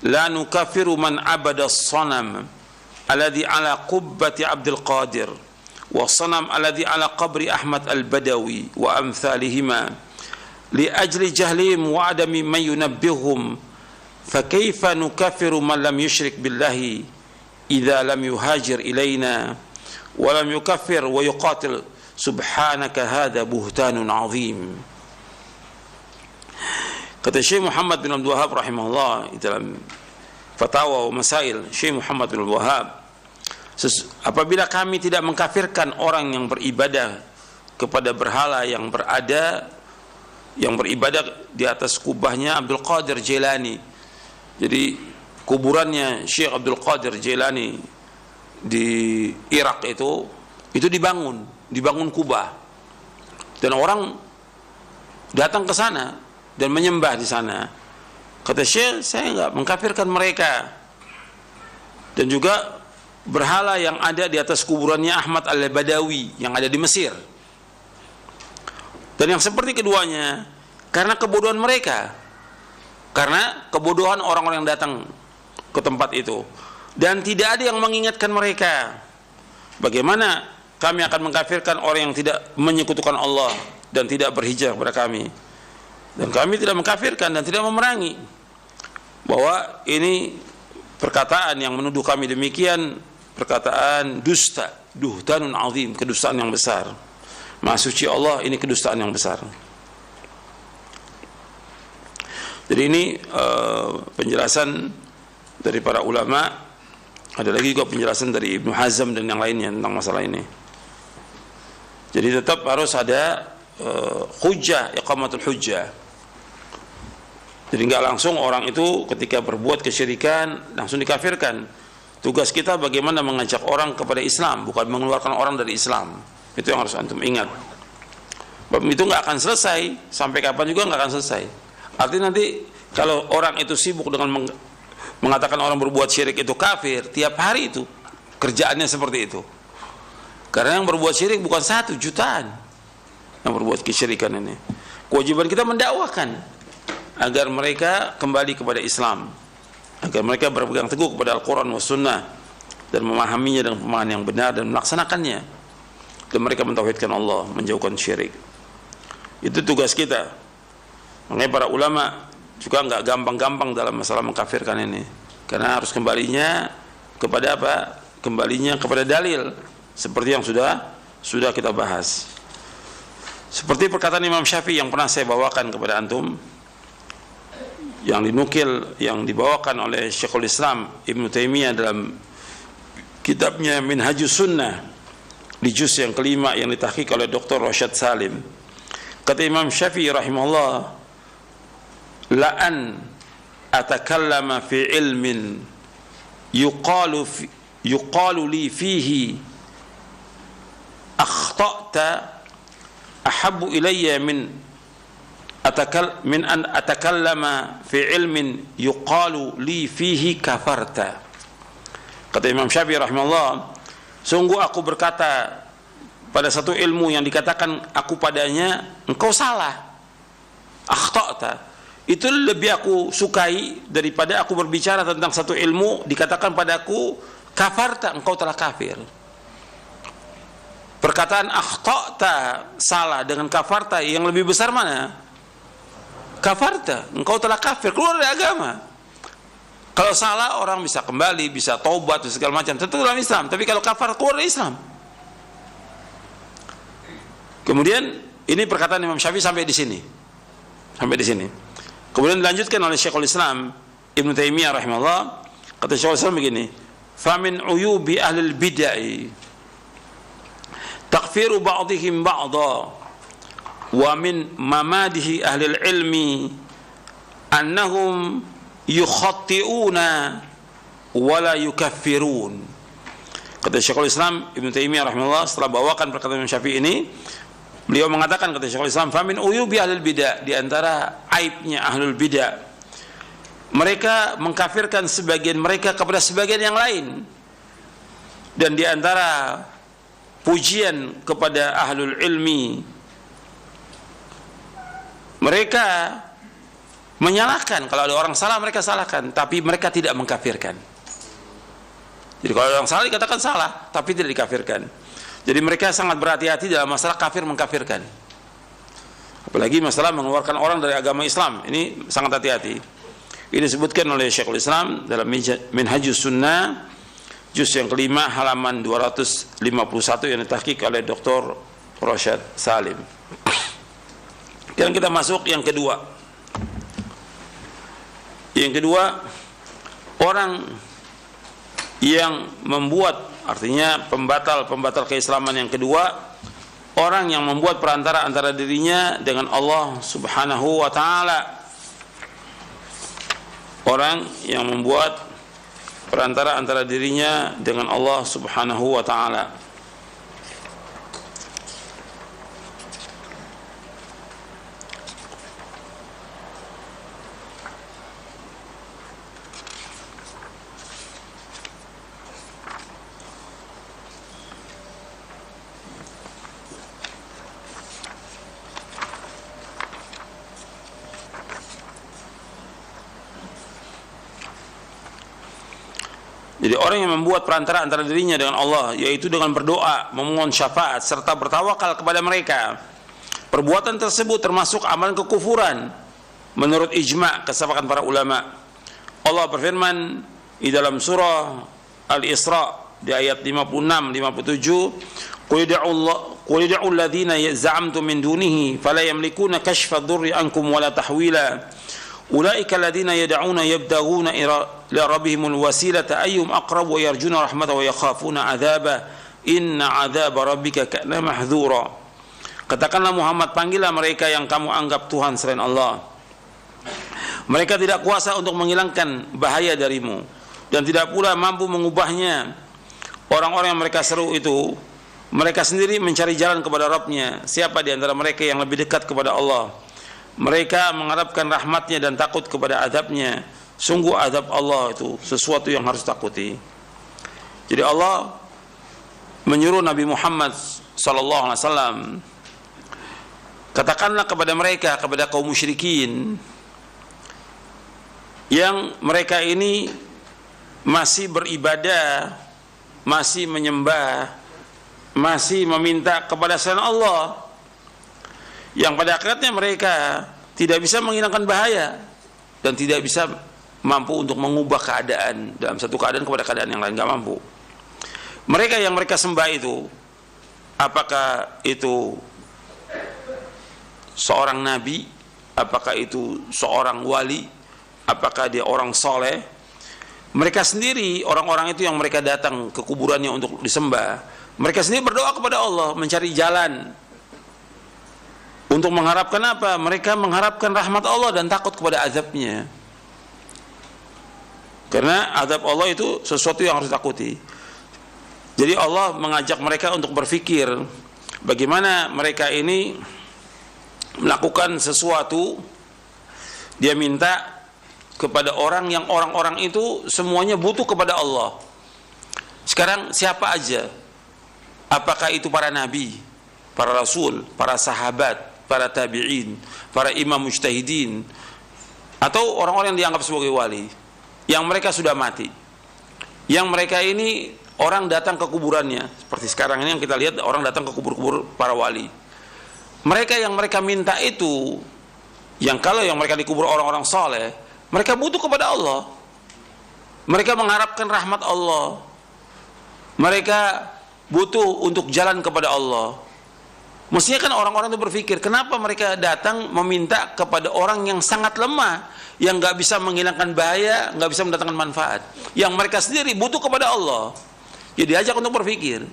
Speaker 1: la nukaffiru man abada as-sanam alladhi ala qubbati Abdul Qadir wa sanam alladhi ala qabri Ahmad al-Badawi wa amthalihima li ajli jahlihim wa adami man yunabbihum fa kaifa nukaffiru man lam yushrik billahi idza lam yuhajir ilaina wa lam yukaffir wa yuqatil subhanaka hadha buhtanun azim. Kata Syekh Muhammad bin Abdul Wahhab rahimahullah dalam Fatawa wa Masail, Syekh Muhammad bin Abdul Wahhab, apabila kami tidak mengkafirkan orang yang beribadah kepada berhala yang beribadah di atas kubahnya Abdul Qadir Jailani. Jadi kuburannya Syekh Abdul Qadir Jailani di Irak itu dibangun kubah. Dan orang datang ke sana dan menyembah di sana. Kata Syekh, saya enggak mengkafirkan mereka. Dan juga berhala yang ada di atas kuburannya Ahmad al-Badawi yang ada di Mesir. Dan yang seperti keduanya, karena kebodohan mereka, karena kebodohan orang-orang yang datang ke tempat itu, dan tidak ada yang mengingatkan mereka. Bagaimana kami akan mengkafirkan orang yang tidak menyekutukan Allah dan tidak berhijrah kepada kami? Dan kami tidak mengkafirkan dan tidak memerangi. Bahwa ini perkataan yang menuduh kami demikian, perkataan dusta, duhtanun azim, kedustaan yang besar. Maha suci Allah, ini kedustaan yang besar. Jadi ini penjelasan dari para ulama. Ada lagi juga penjelasan dari Ibnu Hazm dan yang lainnya tentang masalah ini. Jadi tetap harus ada hujjah, iqamatul hujjah. Jadi enggak langsung orang itu ketika berbuat kesyirikan langsung dikafirkan. Tugas kita bagaimana mengajak orang kepada Islam, bukan mengeluarkan orang dari Islam. Itu yang harus antum ingat. Itu enggak akan selesai, sampai kapan juga enggak akan selesai. Artinya nanti kalau orang itu sibuk dengan mengatakan orang berbuat syirik itu kafir, tiap hari itu kerjaannya seperti itu. Karena yang berbuat syirik bukan 1 jutaan yang berbuat kesyirikan ini. Kewajiban kita mendakwakan agar mereka kembali kepada Islam, agar mereka berpegang teguh kepada Al-Quran wa Sunnah dan memahaminya dengan pemahaman yang benar dan melaksanakannya, dan mereka mentauhidkan Allah, menjauhkan syirik. Itu tugas kita. Makanya para ulama juga enggak gampang-gampang dalam masalah mengkafirkan ini, karena harus kembalinya kepada apa? Kembalinya kepada dalil, seperti yang sudah kita bahas. Seperti perkataan Imam Syafi'i yang pernah saya bawakan kepada antum, yang dinukil, yang dibawakan oleh Syekhul Islam Ibnu Taimiyah dalam kitabnya Minhajus Sunnah di juz yang kelima yang ditahqiq oleh Dr. Rasyad Salim. Kata Imam Syafi'i rahimahullah, la an atakallama fi ilmin yuqalu li fihi akhta'ta ahabbu ilayya min an atakallama fi ilmin yuqalu li fihi kafarta. Kata Imam Syafi'i rahimahullah, sungguh aku berkata pada satu ilmu yang dikatakan aku padanya engkau salah, akhta'ta, itu lebih aku sukai daripada aku berbicara tentang satu ilmu dikatakan padaku kafarta, engkau telah kafir. Perkataan akhta'ta salah dengan kafarta, yang lebih besar mana? Kafarta, engkau telah kafir, keluar dari agama. Kalau salah orang bisa kembali, bisa taubat segala macam, tentu dalam Islam. Tapi kalau kafar, keluar dari Islam. Kemudian ini perkataan Imam Syafi'i sampai di sini. Sampai di sini. Kemudian dilanjutkan oleh Syekhul Islam Ibnu Taimiyah rahimahullah. Kata Syekhul Islam begini, "Famin uyubi ahlil bid'ah takfiru ba'dihim ba'dha wa min mamadihi ahlil ilmi annahum yukhatti'una wa la yukaffirun." Kata Syekhul Islam Ibnu Taimiyah rahimahullah setelah bawakan perkataan Imam Syafi'i ini, beliau mengatakan, kata Syekhul Islam, famin uyubi ahlul bidah, di antara aibnya ahlul bidah, mereka mengkafirkan sebagian mereka kepada sebagian yang lain, dan di antara pujian kepada ahlul ilmi, mereka menyalahkan. Kalau ada orang salah mereka salahkan, tapi mereka tidak mengkafirkan. Jadi kalau yang salah dikatakan salah, tapi tidak dikafirkan. Jadi mereka sangat berhati-hati dalam masalah kafir mengkafirkan. Apalagi masalah mengeluarkan orang dari agama Islam, ini sangat hati-hati. Ini disebutkan oleh Syekhul Islam dalam Minhajus Sunnah juz yang kelima halaman 251 yang ditahqiq oleh Dr. Rosyad Salim. Dan kita masuk yang kedua. Yang kedua, orang yang membuat, artinya pembatal keislaman yang kedua, orang yang membuat perantara antara dirinya dengan Allah Subhanahu wa taala. Orang yang membuat perantara antara dirinya dengan Allah Subhanahu wa taala. Jadi orang yang membuat perantara antara dirinya dengan Allah, yaitu dengan berdoa, memohon syafaat, serta bertawakal kepada mereka, perbuatan tersebut termasuk amalan kekufuran menurut ijma' kesepakatan para ulama. Allah berfirman di dalam surah Al-Isra di ayat 56-57, qul ud'u alladhina za'amtum min dunihi fala yamlikuna kashfa ad-durri ankum wala tahwila. Ulaika alladziina yad'uuna yabtaghuuna ila rabbihimul wasilata ayyuhum aqrab wa yarjuna rahmatahu wa yakhafuna 'adzaba inna 'adzaba rabbika kana mahdhura. Katakanlah Muhammad, panggillah mereka yang kamu anggap Tuhan selain Allah. Mereka tidak kuasa untuk menghilangkan bahaya darimu dan tidak pula mampu mengubahnya. Orang-orang yang mereka seru itu, mereka sendiri mencari jalan kepada Rabb-nya. Siapa di antara mereka yang lebih dekat kepada Allah? Mereka mengharapkan rahmatnya dan takut kepada azabnya. Sungguh azab Allah itu sesuatu yang harus takuti. Jadi Allah menyuruh Nabi Muhammad sallallahu alaihi wasallam, katakanlah kepada mereka, kepada kaum musyrikin yang mereka ini masih beribadah, masih menyembah, masih meminta kepada selain Allah, yang pada akhirnya mereka tidak bisa menghilangkan bahaya dan tidak bisa mampu untuk mengubah keadaan dalam satu keadaan kepada keadaan yang lain, nggak mampu. Mereka yang mereka sembah itu, apakah itu seorang nabi, apakah itu seorang wali, apakah dia orang soleh, mereka sendiri, orang-orang itu yang mereka datang ke kuburannya untuk disembah, mereka sendiri berdoa kepada Allah, mencari jalan untuk mengharapkan apa? Mereka mengharapkan rahmat Allah dan takut kepada azabnya. Karena azab Allah itu sesuatu yang harus takuti. Jadi Allah mengajak mereka untuk berpikir bagaimana mereka ini melakukan sesuatu. Dia minta kepada orang yang orang-orang itu semuanya butuh kepada Allah. Sekarang siapa aja? Apakah itu para nabi, para rasul, para sahabat, para tabi'in, para imam mujtahidin, atau orang-orang yang dianggap sebagai wali yang mereka sudah mati, yang mereka ini orang datang ke kuburannya seperti sekarang ini yang kita lihat, orang datang ke kubur-kubur para wali. Mereka yang mereka minta itu, yang kalau yang mereka dikubur orang-orang soleh, mereka butuh kepada Allah, mereka mengharapkan rahmat Allah, mereka butuh untuk jalan kepada Allah. Mestinya kan orang-orang itu berpikir, kenapa mereka datang meminta kepada orang yang sangat lemah, yang nggak bisa menghilangkan bahaya, nggak bisa mendatangkan manfaat, yang mereka sendiri butuh kepada Allah. Jadi diajak untuk berpikir,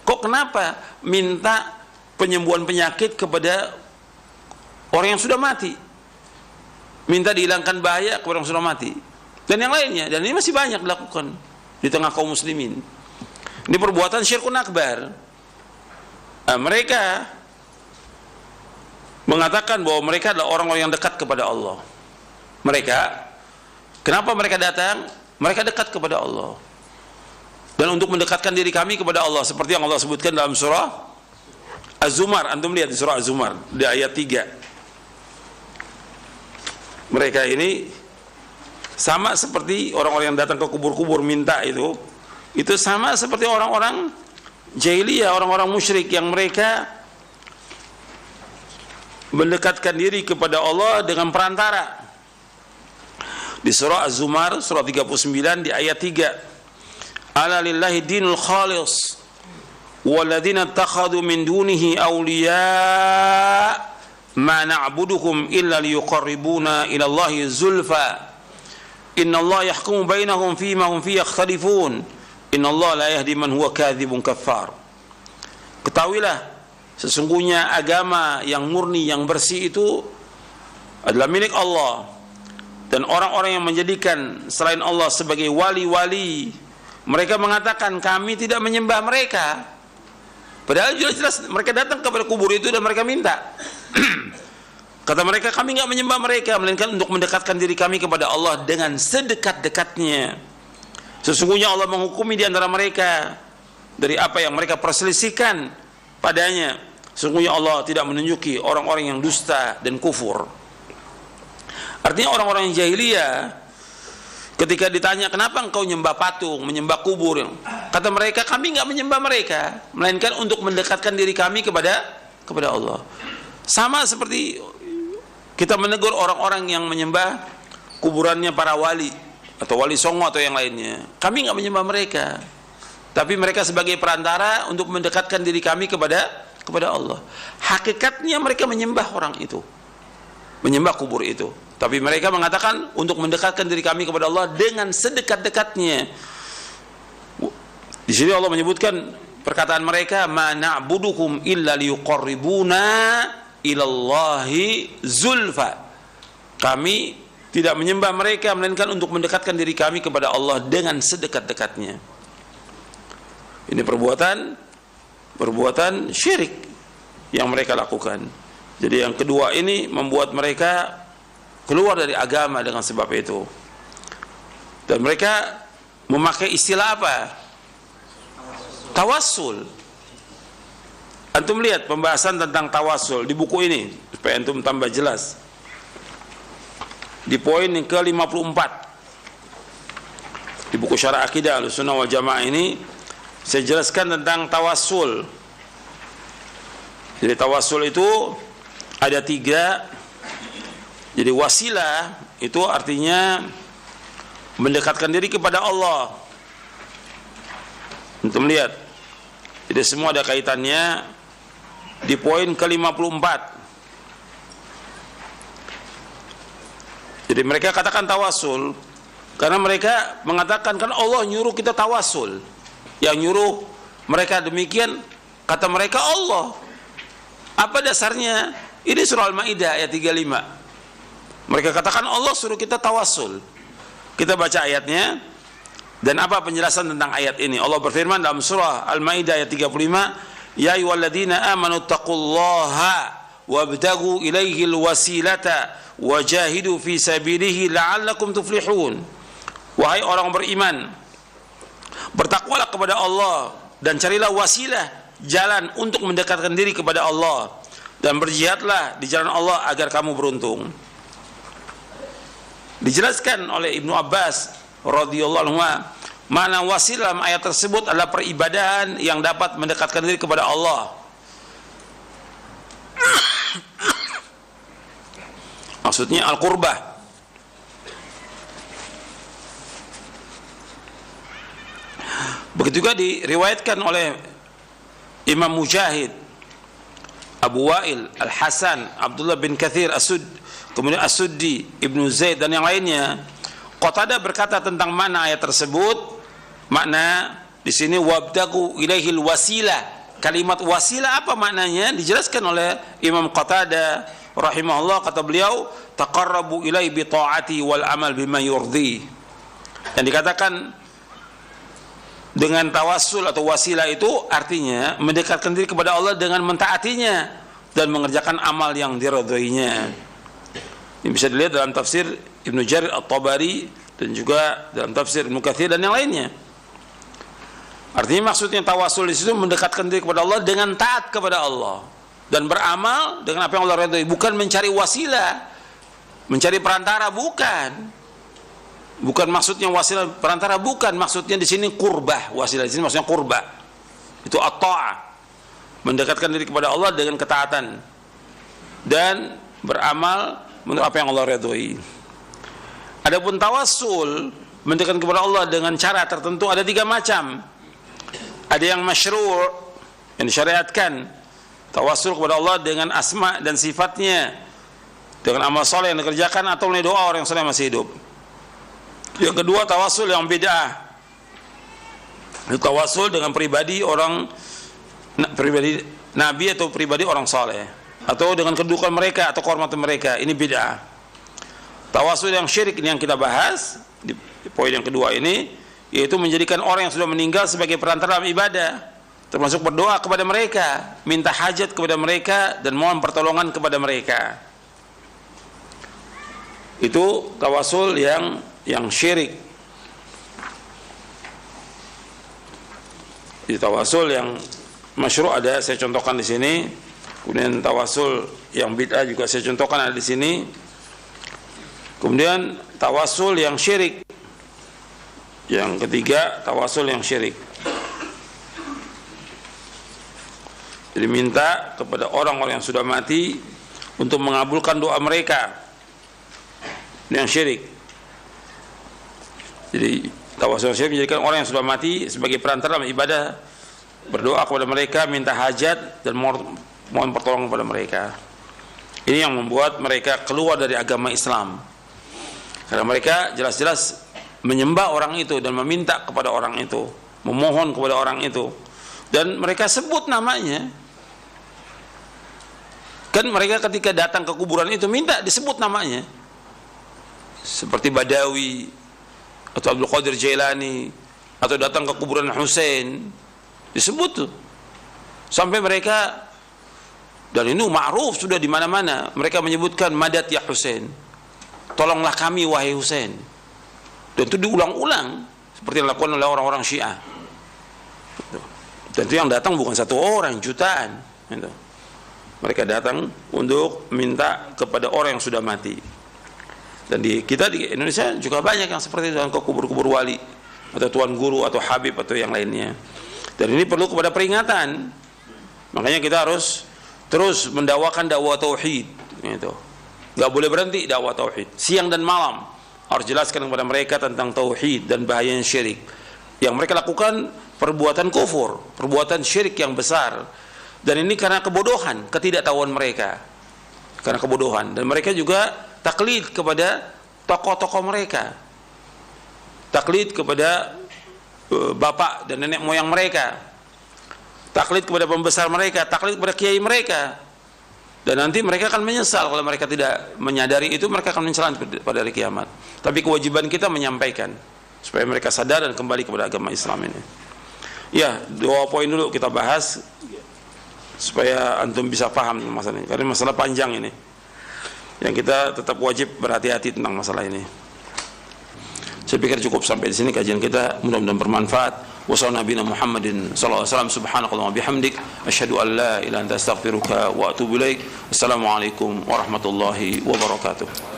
Speaker 1: kok kenapa minta penyembuhan penyakit kepada orang yang sudah mati, minta dihilangkan bahaya kepada orang yang sudah mati, dan yang lainnya. Dan ini masih banyak dilakukan di tengah kaum muslimin. Ini perbuatan syirkun akbar. Mereka mengatakan bahwa mereka adalah orang-orang yang dekat kepada Allah. Kenapa mereka datang? Mereka dekat kepada Allah. Dan untuk mendekatkan diri kami kepada Allah, seperti yang Allah sebutkan dalam surah Az-Zumar. Antum lihat di surah Az-Zumar di ayat 3. Mereka ini sama seperti orang-orang yang datang ke kubur-kubur minta itu. Itu sama seperti orang-orang jahiliyah, orang-orang musyrik yang mereka mendekatkan diri kepada Allah dengan perantara. Di surah Az-Zumar surah 39 di ayat 3, ala lillahi dinul khalis walladzina ittakhadhu min dunihi awliya ma na'buduhum illa liyuqarribuna ila Allahi zulfa innallaha yahkumu bainahum fima hum fihi yakhtalifun innallaha la yahdi man huwa kadzibun kaffar. Ketahuilah, sesungguhnya agama yang murni, yang bersih itu adalah milik Allah, dan orang-orang yang menjadikan selain Allah sebagai wali-wali, mereka mengatakan kami tidak menyembah mereka, padahal jelas-jelas mereka datang kepada kubur itu dan mereka minta. Kata mereka, kami nggak menyembah mereka, melainkan untuk mendekatkan diri kami kepada Allah dengan sedekat-dekatnya. Sesungguhnya Allah menghukumi di antara mereka dari apa yang mereka perselisihkan padanya. Sesungguhnya Allah tidak menunjuki orang-orang yang dusta dan kufur. Artinya orang-orang yang jahiliyah ketika ditanya kenapa engkau menyembah patung, menyembah kubur, kata mereka kami nggak menyembah mereka, melainkan untuk mendekatkan diri kami kepada Allah. Sama seperti kita menegur orang-orang yang menyembah kuburannya para wali atau wali songo atau yang lainnya. Kami nggak menyembah mereka, tapi mereka sebagai perantara untuk mendekatkan diri kami kepada Allah. Hakikatnya mereka menyembah orang itu, menyembah kubur itu, tapi mereka mengatakan untuk mendekatkan diri kami kepada Allah dengan sedekat-dekatnya. Di sini Allah menyebutkan perkataan mereka, ma na'buduhum illa liyuqarribuna ilallahi zulfa. Kami tidak menyembah mereka melainkan untuk mendekatkan diri kami kepada Allah dengan sedekat-dekatnya. Ini perbuatan syirik yang mereka lakukan. Jadi yang kedua ini membuat mereka keluar dari agama dengan sebab itu. Dan mereka memakai istilah apa? Tawassul. Antum lihat pembahasan tentang tawassul di buku ini supaya antum tambah jelas. Di poin yang ke-54 di buku Syarah Aqidah Ahlussunnah wal Jamaah ini saya jelaskan tentang tawassul. Jadi tawassul itu ada 3. Jadi wasilah itu artinya mendekatkan diri kepada Allah. Untuk melihat, jadi semua ada kaitannya di poin ke-54. Jadi mereka katakan tawasul karena mereka mengatakan kan Allah nyuruh kita tawasul. Yang nyuruh mereka demikian, kata mereka Allah. Apa dasarnya? Ini surah Al-Maidah ayat 35. Mereka katakan Allah suruh kita tawasul. Kita baca ayatnya. Dan apa penjelasan tentang ayat ini? Allah berfirman dalam surah Al-Maidah ayat 35, ya ayyuhalladzina amanu taqullaha wabtagu ilaihil wasilata wajahidu fi sabilihi la'allakum tuflihun. Wahai orang beriman, bertakwalah kepada Allah dan carilah wasilah, jalan untuk mendekatkan diri kepada Allah, dan berjihadlah di jalan Allah agar kamu beruntung. Dijelaskan oleh Ibnu Abbas radhiyallahu anhu, mana wasilah dalam ayat tersebut adalah peribadahan yang dapat mendekatkan diri kepada Allah. Maksudnya al-qurbah. Begitu juga diriwayatkan oleh Imam Mujahid, Abu Wa'il, Al-Hasan, Abdullah bin Kathir As-Sud, kemudian As-Suddi, Ibnu Zaid dan yang lainnya. Qatadah berkata tentang mana ayat tersebut, makna di sini wabtagu ilaihil wasilah. Kalimat wasilah apa maknanya? Dijelaskan oleh Imam Qatadah rahimahullah, kata beliau, taqarrabu ilai bi ta'ati wal amal bima yurdi. Dan dikatakan dengan tawassul atau wasilah itu artinya mendekatkan diri kepada Allah dengan mentaatinya dan mengerjakan amal yang diridhoinya. Ini bisa dilihat dalam tafsir Ibnu Jarir At-Tabari dan juga dalam tafsir Ibnu Katsir dan yang lainnya. Artinya maksudnya tawassul di situ mendekatkan diri kepada Allah dengan taat kepada Allah dan beramal dengan apa yang Allah ridhoi, bukan mencari wasilah, mencari perantara, bukan. Bukan maksudnya wasilah perantara, bukan maksudnya di sini qurbah. Wasilah di sini maksudnya qurbah. Itu at-ta'ah, mendekatkan diri kepada Allah dengan ketaatan dan beramal menurut apa yang Allah ridhoi. Adapun tawassul, mendekatkan kepada Allah dengan cara tertentu, ada 3 macam. Ada yang masyru', yang disyariatkan, tawassul kepada Allah dengan asma dan sifatnya, dengan amal soleh yang dikerjakan atau oleh doa orang yang soleh masih hidup. Yang kedua, tawassul yang bid'ah. Itu tawassul dengan pribadi nabi atau pribadi orang soleh, atau dengan kedudukan mereka atau kehormatan mereka. Ini bid'ah. Tawassul yang syirik ini yang kita bahas di poin yang kedua ini, yaitu menjadikan orang yang sudah meninggal sebagai perantara dalam ibadah, termasuk berdoa kepada mereka, minta hajat kepada mereka, dan mohon pertolongan kepada mereka. Itu tawassul yang syirik. Di tawassul yang masyru' ada saya contohkan di sini. Kemudian tawassul yang bid'ah juga saya contohkan ada di sini. Kemudian tawassul yang syirik. Yang ketiga, tawassul yang syirik. Jadi minta kepada orang-orang yang sudah mati untuk mengabulkan doa mereka. Ini yang syirik. Jadi tawassul syirik menjadikan orang yang sudah mati sebagai perantara dalam ibadah, berdoa kepada mereka, minta hajat dan mohon pertolongan kepada mereka. Ini yang membuat mereka keluar dari agama Islam, karena mereka jelas-jelas menyembah orang itu dan meminta kepada orang itu, memohon kepada orang itu, dan mereka sebut namanya. Kan mereka ketika datang ke kuburan itu minta disebut namanya, seperti Badawi atau Abdul Qadir Jailani, atau datang ke kuburan Husain disebut tuh, sampai mereka, dan ini ma'ruf sudah di mana-mana, mereka menyebutkan madad ya Husain, tolonglah kami wahai Husain, dan itu diulang-ulang seperti yang dilakukan oleh orang-orang Syiah. Dan itu yang datang bukan 1 orang, jutaan. Mereka datang untuk minta kepada orang yang sudah mati. Dan kita di Indonesia juga banyak yang seperti itu, ke kubur-kubur wali atau tuan guru atau habib atau yang lainnya. Dan ini perlu kepada peringatan. Makanya kita harus terus mendakwakan dakwah tauhid. Gitu. Gak boleh berhenti dakwah tauhid. Siang dan malam harus jelaskan kepada mereka tentang tauhid dan bahayanya syirik. Yang mereka lakukan perbuatan kufur, perbuatan syirik yang besar. Dan ini karena kebodohan, ketidaktahuan mereka. Karena kebodohan. Dan mereka juga taklid kepada tokoh-tokoh mereka, taklid kepada bapak dan nenek moyang mereka, taklid kepada pembesar mereka, taklid kepada kiai mereka. Dan nanti mereka akan menyesal kalau mereka tidak menyadari itu, mereka akan menyesal pada hari kiamat. Tapi kewajiban kita menyampaikan supaya mereka sadar dan kembali kepada agama Islam ini. Ya, 2 poin dulu kita bahas supaya antum bisa paham masalah ini, karena masalah panjang ini, yang kita tetap wajib berhati-hati tentang masalah ini. Saya pikir cukup sampai di sini kajian kita, mudah-mudahan bermanfaat. Wassalamualaikum Muhammadin sallallahu alaihi wasallam, subhanakallahumma bihamdik, asyhadu an la ilaha illa anta astaghfiruka wa atubu ilaik. Wassalamualaikum warahmatullahi wabarakatuh.